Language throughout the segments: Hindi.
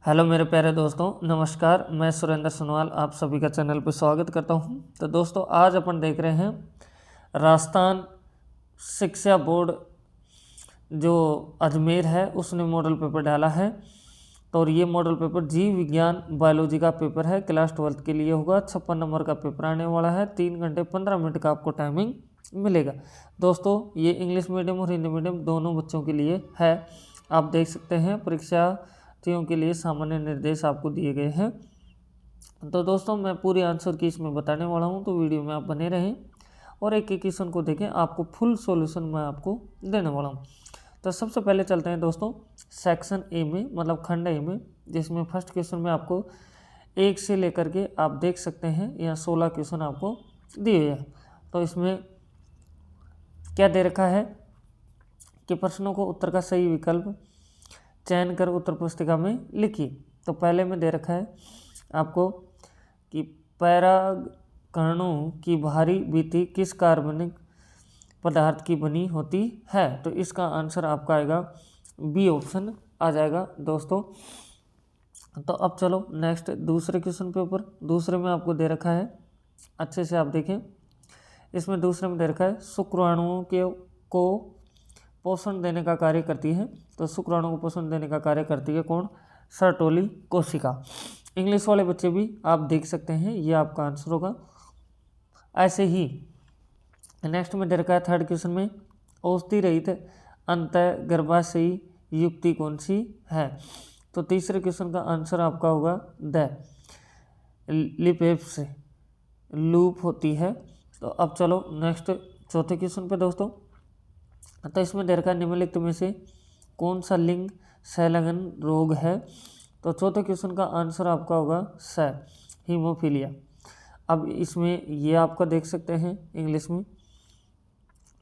हेलो मेरे प्यारे दोस्तों, नमस्कार। मैं सुरेंद्र सोनवाल आप सभी का चैनल पर स्वागत करता हूं। तो दोस्तों, आज अपन देख रहे हैं राजस्थान शिक्षा बोर्ड जो अजमेर है उसने मॉडल पेपर डाला है। तो और ये मॉडल पेपर जीव विज्ञान बायोलॉजी का पेपर है, क्लास 12 के लिए होगा। 56 नंबर का पेपर आने वाला है। 3 घंटे 15 मिनट का आपको टाइमिंग मिलेगा। दोस्तों, ये इंग्लिश मीडियम और हिंदी मीडियम दोनों बच्चों के लिए है। आप देख सकते हैं परीक्षार्थियों के लिए सामान्य निर्देश आपको दिए गए हैं। तो दोस्तों, मैं पूरी आंसर की इसमें बताने वाला हूँ, तो वीडियो में आप बने रहें और एक एक क्वेश्चन को देखें। आपको फुल सॉल्यूशन मैं आपको देने वाला हूँ। तो सबसे पहले चलते हैं दोस्तों सेक्शन ए में, मतलब खंड ए में, जिसमें फर्स्ट क्वेश्चन में आपको 1 से लेकर के आप देख सकते हैं यहाँ 16 क्वेश्चन आपको दिए हुए हैं। तो इसमें क्या दे रखा है कि प्रश्नों को उत्तर का सही विकल्प चयन कर उत्तर पुस्तिका में लिखिए। तो पहले में दे रखा है आपको कि परागकणों की भारी भित्ति किस कार्बनिक पदार्थ की बनी होती है। तो इसका आंसर आपका आएगा बी ऑप्शन आ जाएगा दोस्तों। तो अब चलो नेक्स्ट दूसरे क्वेश्चन पे ऊपर। दूसरे में आपको दे रखा है, अच्छे से आप देखें, इसमें दूसरे में दे रखा है शुक्राणुओं के को पोषण देने का कार्य करती है। तो शुक्राणुओं को पोषण देने का कार्य करती है कौन? सर्टोली कोशिका। इंग्लिश वाले बच्चे भी आप देख सकते हैं, ये आपका आंसर होगा। ऐसे ही नेक्स्ट में दे रखा है थर्ड क्वेश्चन में औषधि रहित अंतः गर्भाशयी युक्ति कौन सी है। तो तीसरे क्वेश्चन का आंसर आपका होगा द लिपेप्स लूप होती है। तो अब चलो नेक्स्ट चौथे क्वेश्चन पे दोस्तों। तो इसमें दे रखा है निम्नलिखित में से कौन सा लिंग संलग्न रोग है। तो चौथे क्वेश्चन का आंसर आपका होगा स हीमोफीलिया। अब इसमें ये आपका देख सकते हैं इंग्लिश में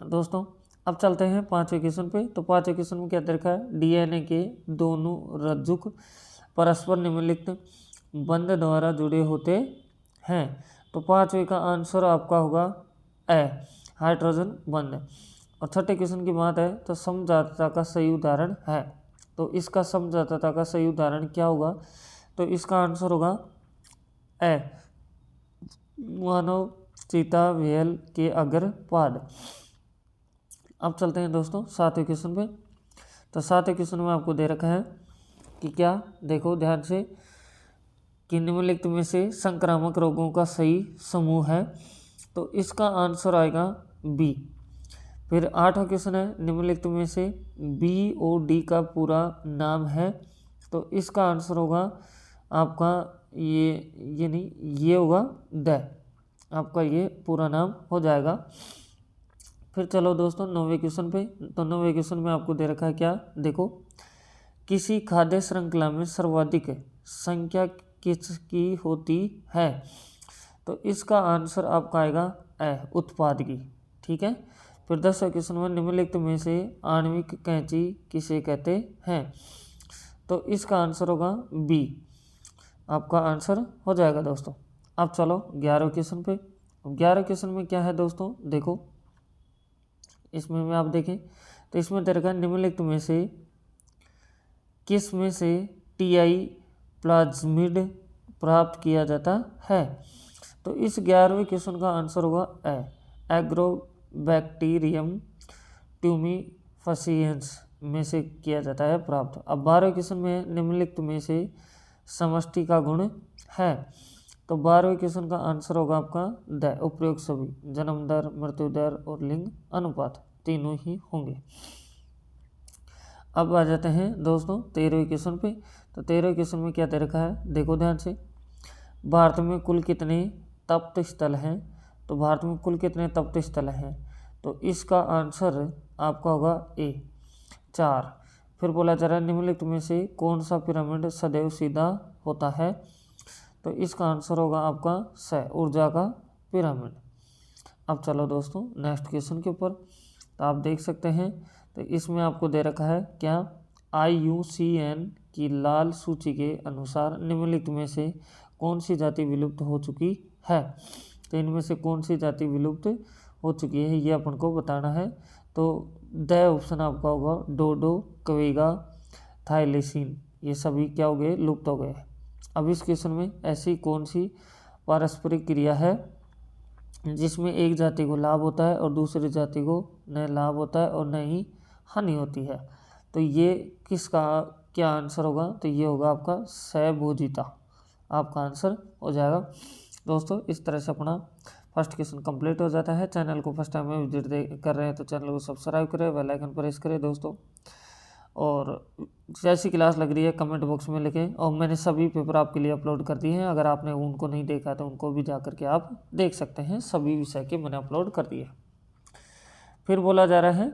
दोस्तों। अब चलते हैं पांचवें क्वेश्चन पे। तो पांचवें क्वेश्चन में क्या दे रखा है, डीएनए के दोनों रज्जुक परस्पर निम्नलिखित बंध द्वारा जुड़े होते हैं। तो पांचवें का आंसर आपका होगा ए हाइड्रोजन बंध। और छठे क्वेश्चन की बात है तो समझाता का सही उदाहरण है। तो इसका समझाता का सही उदाहरण क्या होगा। तो इसका आंसर होगा ए मानव चीता व्हेल के अग्रपाद। अब चलते हैं दोस्तों सातवें क्वेश्चन पे। तो सातवें क्वेश्चन में आपको दे रखा है कि क्या, देखो ध्यान से, कि निम्नलिखित में से संक्रामक रोगों का सही समूह है। तो इसका आंसर आएगा बी। फिर आठवां क्वेश्चन है निम्नलिखित में से BOD का पूरा नाम है। तो इसका आंसर होगा आपका ये नहीं, ये होगा द, आपका ये पूरा नाम हो जाएगा। फिर चलो दोस्तों नौवें क्वेश्चन पे। तो नौवें क्वेश्चन में आपको दे रखा है क्या, देखो, किसी खाद्य श्रृंखला में सर्वाधिक संख्या किसकी होती है। तो इसका आंसर आपका आएगा उत्पाद की। ठीक है। फिर 10वें क्वेश्चन में निम्नलिखित में से आणविक कैंची किसे कहते हैं। तो इसका आंसर होगा बी, आपका आंसर हो जाएगा दोस्तों। अब चलो 11वें क्वेश्चन पे। 11वें क्वेश्चन में क्या है दोस्तों, देखो इसमें में आप देखें तो इसमें दे रखा है निम्नलिखित में से किस में से TI प्लाज्मिड प्राप्त किया जाता है। तो इस 11वें क्वेश्चन का आंसर होगा एग्रोबैक्टीरियम ट्यूमिफासिएंस में से किया जाता है प्राप्त। अब 12वें क्वेश्चन में निम्नलिखित में से समष्टि का गुण है। तो 12वें क्वेश्चन का आंसर होगा आपका द उपयोग सभी, जन्म दर, मृत्यु दर और लिंग अनुपात तीनों ही होंगे। अब आ जाते हैं दोस्तों 13वें क्वेश्चन पे। तो 13वें क्वेश्चन में क्या दे रखा है, देखो ध्यान से, भारत में कुल कितने तप्त स्थल हैं। तो भारत में कुल कितने तप्त स्थल हैं। तो इसका आंसर आपका होगा ए 4। फिर बोला जा रहा है निम्नलिखित में से कौन सा पिरामिड सदैव सीधा होता है। तो इसका आंसर होगा आपका स ऊर्जा का पिरामिड। अब चलो दोस्तों नेक्स्ट क्वेश्चन के ऊपर। तो आप देख सकते हैं तो इसमें आपको दे रखा है क्या, IUCN की लाल सूची के अनुसार निम्नलिखित में से कौन सी जाति विलुप्त हो चुकी है। तो इनमें से कौन सी जाति विलुप्त हो चुकी है ये अपन को बताना है। तो द ऑप्शन आपका होगा डोडो, कवेगा, थाईलेसीन। ये सभी क्या हो गए, लुप्त हो गए। अब इस क्वेश्चन में ऐसी कौन सी पारस्परिक क्रिया है जिसमें एक जाति को लाभ होता है और दूसरी जाति को न लाभ होता है और न ही हानि होती है। तो ये किसका क्या आंसर होगा, तो ये होगा आपका सहभोजिता, आपका आंसर हो जाएगा। दोस्तों इस तरह से अपना फर्स्ट क्वेश्चन कंप्लीट हो जाता है। चैनल को फर्स्ट टाइम में विजिट कर रहे हैं तो चैनल को सब्सक्राइब करें, बेल आइकन प्रेस करें दोस्तों। और जैसी क्लास लग रही है कमेंट बॉक्स में लिखें। और मैंने सभी पेपर आपके लिए अपलोड कर दिए हैं, अगर आपने उनको नहीं देखा तो उनको भी जा करके आप देख सकते हैं, सभी विषय के मैंने अपलोड कर दिए। फिर बोला जा रहा है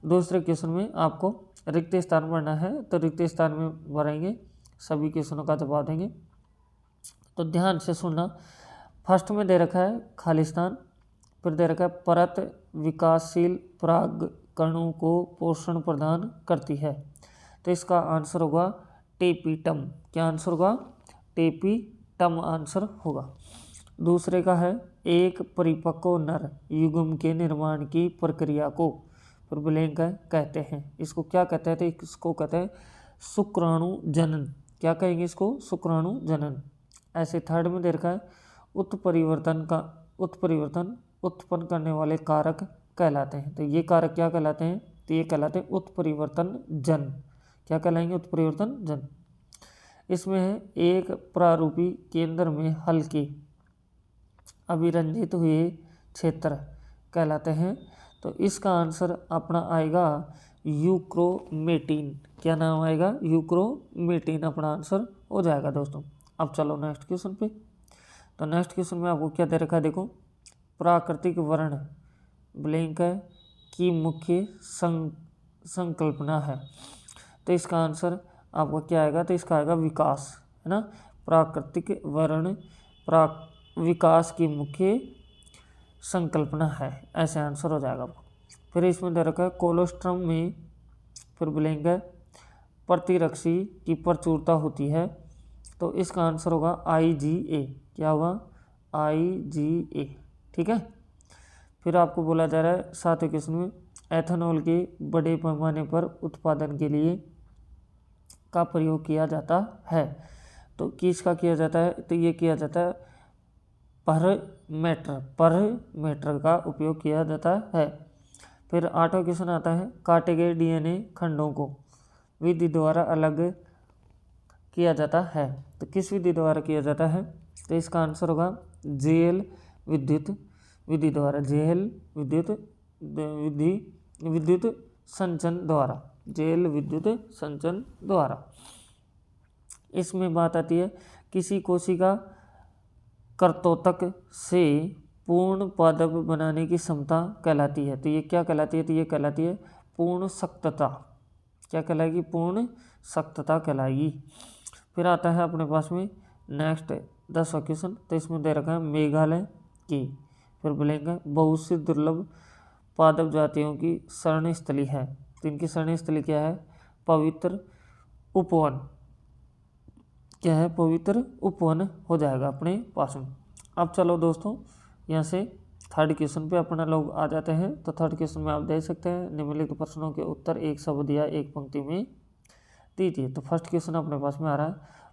दूसरे क्वेश्चन में आपको रिक्त स्थान भरना है, तो रिक्त स्थान में भरेंगे, सभी क्वेश्चनों का जवाब देंगे। तो ध्यान से सुनना। फर्स्ट में दे रखा है खालिस्तान, फिर दे रखा है परत विकासशील पराग कणों को पोषण प्रदान करती है, तो इसका आंसर होगा टेपिटम। क्या आंसर होगा, टेपिटम आंसर होगा। दूसरे का है एक परिपक्व नर युग्म के निर्माण की प्रक्रिया को प्रबलेंग कहते हैं। इसको क्या कहते हैं, तो इसको कहते हैं शुक्राणु जनन। क्या कहेंगे इसको, शुक्राणु जनन। ऐसे थर्ड में दे रखा है उत्परिवर्तन उत्पन्न करने वाले कारक कहलाते हैं, तो ये कारक क्या कहलाते हैं, तो ये कहलाते हैं उत्परिवर्तन जन। क्या कहलाएंगे, उत्परिवर्तन जन। इसमें है एक प्रारूपी केंद्र में हल्के अभिरंजित हुए क्षेत्र कहलाते हैं, तो इसका आंसर अपना आएगा यूक्रोमेटिन। क्या नाम आएगा, यूक्रोमेटिन अपना आंसर हो जाएगा दोस्तों। अब चलो नेक्स्ट क्वेश्चन पे। तो नेक्स्ट क्वेश्चन में आपको क्या दे रखा है, देखो प्राकृतिक वर्ण ब्लैंक है की मुख्य संकल्पना है, तो इसका आंसर आपका क्या आएगा, तो इसका आएगा विकास, है ना। प्राकृतिक वर्ण विकास की मुख्य संकल्पना है, ऐसे आंसर हो जाएगा। फिर इसमें दे रखा है कोलोस्ट्रम में फिर ब्लैंक है प्रतिरक्षी की प्रचुरता होती है, तो इसका आंसर होगा IgA। क्या होगा, IgA, ठीक है। फिर आपको बोला जा रहा है सातवें क्वेश्चन में एथेनॉल के बड़े पैमाने पर उत्पादन के लिए का प्रयोग किया जाता है, तो किसका किया जाता है, तो ये किया जाता है पर का उपयोग किया जाता है। फिर आठवां क्वेश्चन आता है काटे गए DNA खंडों को विधि द्वारा अलग किया जाता है, तो किस विधि द्वारा किया जाता है, तो इसका आंसर होगा जेल विद्युत विधि द्वारा, जेल विद्युत संचन द्वारा, जेल विद्युत संचन द्वारा। इसमें बात आती है किसी कोशिका कर्तोतक से पूर्ण पादप बनाने की क्षमता कहलाती है, तो ये क्या कहलाती है, तो ये कहलाती है पूर्ण सख्तता। क्या कहलाएगी, पूर्ण सख्तता कहलाएगी। फिर आता है अपने पास में नेक्स्ट 10वां क्वेश्चन, तो इसमें दे रखा है मेघालय की फिर बोलेंगे बहुत सी दुर्लभ पादप जातियों की शरण स्थली है, तो इनकी शरण स्थली क्या है, पवित्र उपवन। क्या है, पवित्र उपवन हो जाएगा अपने पास में। अब चलो दोस्तों यहाँ से थर्ड क्वेश्चन पे अपना लोग आ जाते हैं। तो थर्ड क्वेश्चन में आप देख सकते हैं निम्नलिखित प्रश्नों के उत्तर एक शब्द या एक पंक्ति में दीजिए। तो फर्स्ट क्वेश्चन अपने पास में आ रहा है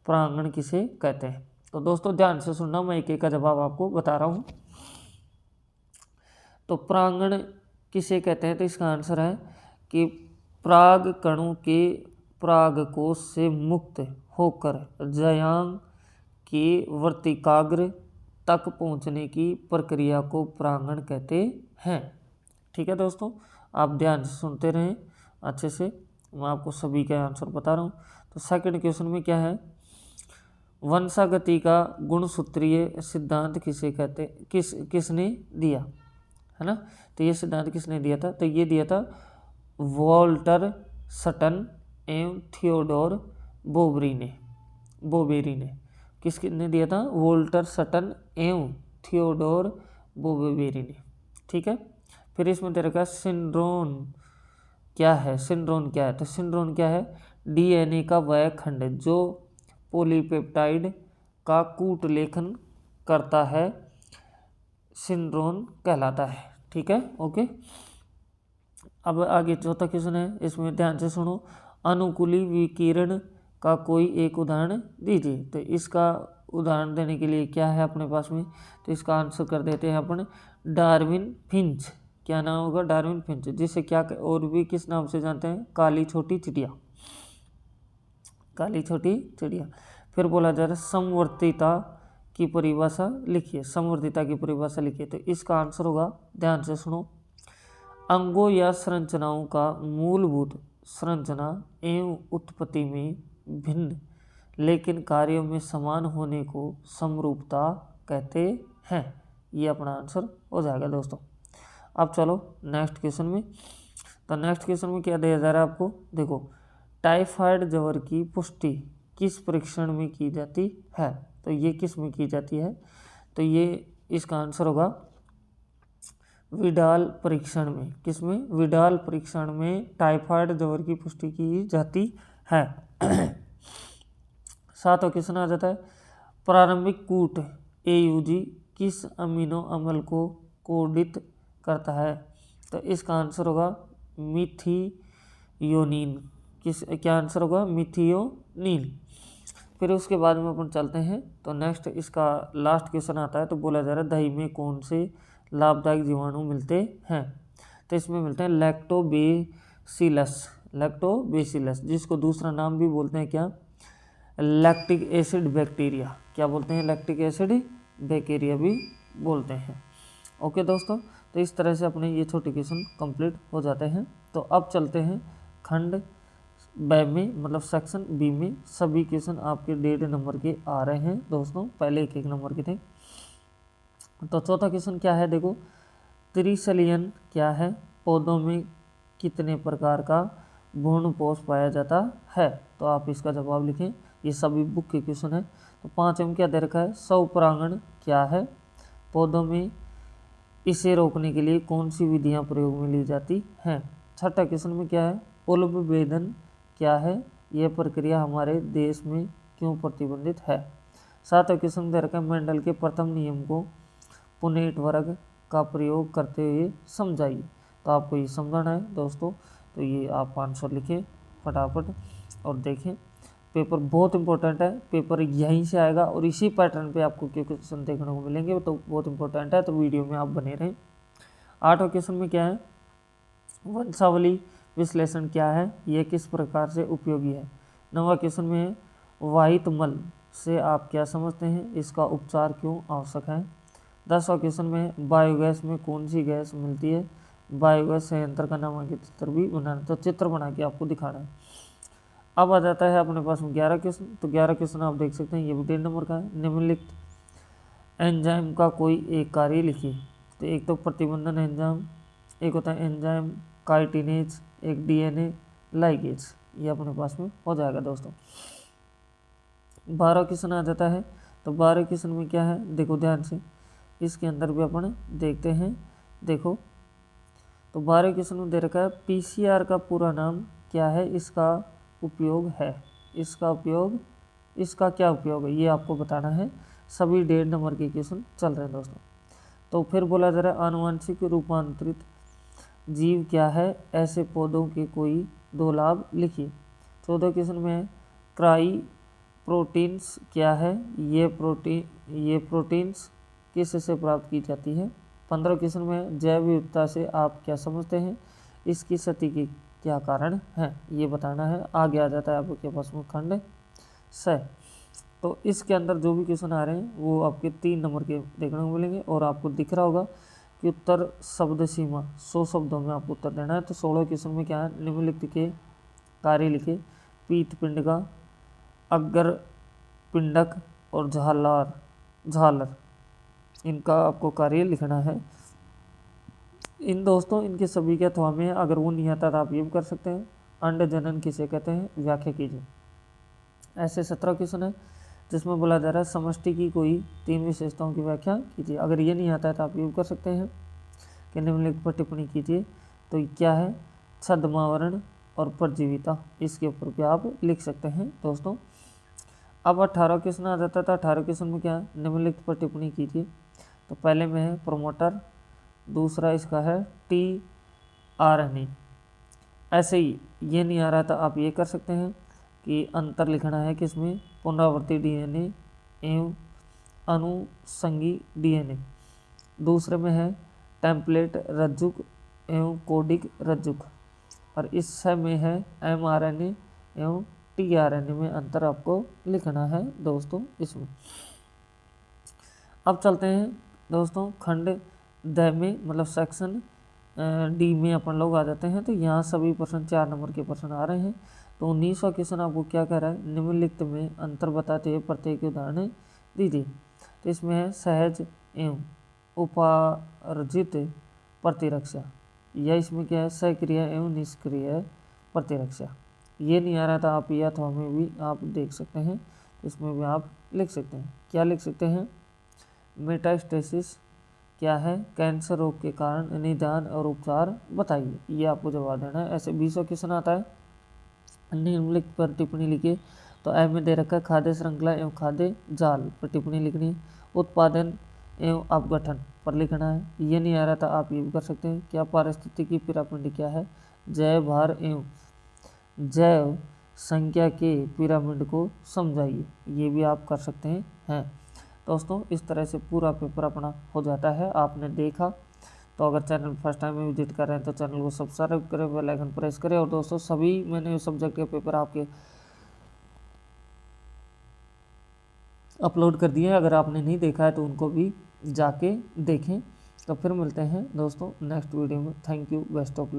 प्रांगण किसे कहते हैं। तो दोस्तों ध्यान से सुनना, मैं एक एक का जवाब आपको बता रहा हूँ। तो प्रांगण किसे कहते हैं, तो इसका आंसर है कि प्राग कणों के परागकोश से मुक्त होकर जयांग के वर्तिकाग्र तक पहुंचने की प्रक्रिया को प्रांगण कहते हैं। ठीक है दोस्तों, आप ध्यान से सुनते रहें अच्छे से, मैं आपको सभी का आंसर बता रहा हूँ। तो सेकंड क्वेश्चन में क्या है, वंशागति का गुणसूत्रीय सिद्धांत किसे कहते, किसने दिया, है ना। तो ये सिद्धांत किसने दिया था, तो ये दिया था वॉल्टर सटन एवं थियोडोर बोबेरी ने। किसने दिया था, वॉल्टर सटन एवं थियोडोर बोबेरी ने। ठीक है। फिर इसमें दे रखा है सिंड्रोन क्या है, सिंड्रोन क्या है, तो सिंड्रोन क्या है, DNA का वह खंड जो पॉलीपेप्टाइड का कूट लेखन करता है, सिंड्रोन कहलाता है। ठीक है, ओके। अब आगे चौथा क्वेश्चन है, इसमें ध्यान से सुनो। अनुकूली विकिरण का कोई एक उदाहरण दीजिए। तो इसका उदाहरण देने के लिए क्या है अपने पास में, तो इसका आंसर कर देते हैं अपन डार्विन फिंच। क्या नाम होगा, डार्विन फिंच, जिसे क्या और भी किस नाम से जानते हैं, काली छोटी चिड़िया, काली छोटी चिड़िया। फिर बोला जा रहा है समवर्तिता की परिभाषा लिखिए, समवर्तिता की परिभाषा लिखिए। तो इसका आंसर होगा, ध्यान से सुनो, अंगों या संरचनाओं का मूलभूत संरचना एवं उत्पत्ति में भिन्न लेकिन कार्यों में समान होने को समरूपता कहते हैं। ये अपना आंसर हो जाएगा दोस्तों। अब चलो नेक्स्ट क्वेश्चन में। तो नेक्स्ट क्वेश्चन में क्या दिया जा रहा है आपको, देखो, टाइफाइड ज्वर की पुष्टि किस परीक्षण में की जाती है। तो ये किस में की जाती है, तो ये इसका आंसर होगा विडाल परीक्षण में। किस में, विडाल परीक्षण में टाइफाइड ज्वर की पुष्टि की जाती है। सातवां क्वेश्चन आ जाता है, प्रारंभिक कूट AUG किस अमीनो अम्ल को कोडित करता है। तो इसका आंसर होगा मिथियोनिन। क्या आंसर होगा, मिथियोनिन। फिर उसके बाद में अपन चलते हैं, तो नेक्स्ट इसका लास्ट क्वेश्चन आता है। तो बोला जा रहा है दही में कौन से लाभदायक जीवाणु मिलते हैं। तो इसमें मिलते हैं लैक्टोबैसिलस, जिसको दूसरा नाम भी बोलते हैं क्या, लैक्टिक एसिड बैक्टीरिया। क्या बोलते हैं, लैक्टिक एसिड बैक्टीरिया भी बोलते हैं। ओके दोस्तों, तो इस तरह से अपने ये छोटे क्वेश्चन कंप्लीट हो जाते हैं। तो अब चलते हैं खंड ब में, मतलब सेक्शन बी में। सभी क्वेश्चन आपके 1.5 नंबर के आ रहे हैं दोस्तों, पहले 1-1 नंबर के थे। तो चौथा क्वेश्चन क्या है, देखो, त्रिशलियन क्या है, पौधों में कितने प्रकार का भ्रूणपोष पाया जाता है। तो आप इसका जवाब लिखें, ये सभी बुक के क्वेश्चन है। तो 5 में क्या दे रखा है, स्वपरागण क्या है, पौधों में इसे रोकने के लिए कौन सी विधियां प्रयोग में ली जाती हैं। छठा क्वेश्चन में क्या है, उल्ब वेदन क्या है, यह प्रक्रिया हमारे देश में क्यों प्रतिबंधित है। सातवां क्वेश्चन दे रखा है, मेंडल के प्रथम नियम को पुनेट वर्ग का प्रयोग करते हुए समझाइए। तो आपको ये समझाना है दोस्तों। तो ये आप आंसर लिखें फटाफट और देखें। पेपर बहुत इंपॉर्टेंट है, पेपर यहीं से आएगा और इसी पैटर्न पे आपको क्वेश्चन देखने को मिलेंगे, तो बहुत इंपॉर्टेंट है, तो वीडियो में आप बने रहें। 8वां क्वेश्चन में क्या है, वंशावली विश्लेषण क्या है, यह किस प्रकार से उपयोगी है। 9वां क्वेश्चन में है, वाहित मल से आप क्या समझते हैं, इसका उपचार क्यों आवश्यक है। 10वां क्वेश्चन में है, बायोगैस में कौन सी गैस मिलती है, बायोगैस संयंत्र का नामांकित चित्र भी बनाना, तो चित्र बना के आपको दिखाना है। अब आ जाता है अपने पास में 11 क्वेश्चन। तो 11 क्वेश्चन आप देख सकते हैं, ये भी 1.5 नंबर का है। निम्नलिखित एंजाइम का कोई एक कार्य लिखिए। तो एक तो प्रतिबंधन एंजाइम, एक होता है एंजाइम काइटिनेज, एक DNA लाइगेज। ये अपने पास में हो जाएगा दोस्तों। 12 क्वेश्चन आ जाता है। तो 12 क्वेश्चन में क्या है, देखो ध्यान से, इसके अंदर भी अपन देखते हैं। देखो, तो 12 क्वेश्चन में दे रखा है, PCR का पूरा नाम क्या है, इसका उपयोग है, इसका क्या उपयोग है, ये आपको बताना है। सभी 1.5 नंबर के क्वेश्चन चल रहे हैं दोस्तों। तो फिर बोला जा रहा है, आनुवंशिक रूपांतरित जीव क्या है, ऐसे पौधों के कोई 2 लाभ लिखिए। 14 क्वेश्चन में है, क्राई प्रोटीन्स क्या है, ये प्रोटीन्स किस से प्राप्त की जाती है। 15 क्वेश्चन में है, जैव विविधता से आप क्या समझते हैं, इसकी क्षति के क्या कारण है, ये बताना है। आगे आ जाता है आपके पास में खंड स। तो इसके अंदर जो भी क्वेश्चन आ रहे हैं वो आपके 3 नंबर के देखने को मिलेंगे और आपको दिख रहा होगा कि उत्तर शब्द सीमा 100 शब्दों में आपको उत्तर देना है। तो 16 क्वेश्चन में क्या है, निम्नलिखित के कार्य लिखे, पीत पिंडका, अग्र पिंडक और झालर, इनका आपको कार्य लिखना है। इन दोस्तों इनके सभी के अथवा में, अगर वो नहीं आता तो आप ये भी कर सकते हैं। अंड जनन किसे कहते हैं, व्याख्या कीजिए। ऐसे 17 क्वेश्चन है जिसमें बोला जा रहा है, समष्टि की कोई 3 विशेषताओं की व्याख्या कीजिए। अगर ये नहीं आता है तो आप ये भी कर सकते हैं कि निम्नलिखित पर टिप्पणी कीजिए। तो क्या है, छद्मावरण और परजीविता, इसके ऊपर भी आप लिख सकते हैं दोस्तों। अब 18 क्वेश्चन आ जाता था। 18 क्वेश्चन में क्या है, निम्नलिखित पर टिप्पणी कीजिए। तो पहले में है प्रोमोटर, दूसरा इसका है tRNA। ऐसे ही ये नहीं आ रहा था आप ये कर सकते हैं, कि अंतर लिखना है किसमें, पुनरावर्ती डीएनए एवं अनुषंगी डीएनए। दूसरे में है टेम्पलेट रज्जुक एवं कोडिक रज्जुक, और इस में है एमआरएनए एवं टीआरएनए में अंतर आपको लिखना है दोस्तों इसमें। अब चलते हैं दोस्तों खंड द में, मतलब सेक्शन डी में अपन लोग आ जाते हैं। तो यहाँ सभी प्रश्न 4 नंबर के प्रश्न आ रहे हैं। तो 19वां क्वेश्चन आपको क्या कह रहा है, निम्नलिखित में अंतर बताते हुए प्रत्येक उदाहरण दीजिए। तो इसमें है सहज एवं उपार्जित प्रतिरक्षा, या इसमें क्या है सक्रिय एवं निष्क्रिय प्रतिरक्षा। ये नहीं आ रहा था आप या अथवा में भी आप देख सकते हैं, तो इसमें भी आप लिख सकते हैं। क्या लिख सकते हैं, मेटास्टेसिस क्या है, कैंसर रोग के कारण निदान और उपचार बताइए, ये आपको जवाब देना है। ऐसे 20वां क्वेश्चन आता है, निम्नलिखित पर टिप्पणी लिखिए। तो ए में दे रखा है खाद्य श्रृंखला एवं खाद्य जाल पर टिप्पणी लिखनी है। उत्पादन एवं अपघटन पर लिखना है। ये नहीं आ रहा था आप ये भी कर सकते हैं। क्या पारिस्थितिकी पिरामिड क्या है, जैव भार एवं जैव संख्या के पिरामिड को समझाइए, ये भी आप कर सकते हैं। दोस्तों इस तरह से पूरा पेपर अपना हो जाता है। आपने देखा, तो अगर चैनल फर्स्ट टाइम में विजिट कर रहे हैं तो चैनल को सब्सक्राइब करें, बेल आइकन प्रेस करें। और दोस्तों सभी मैंने सब्जेक्ट के पेपर आपके अपलोड कर दिए हैं, अगर आपने नहीं देखा है तो उनको भी जाके देखें। तो फिर मिलते हैं दोस्तों नेक्स्ट वीडियो में। Thank you, best of luck.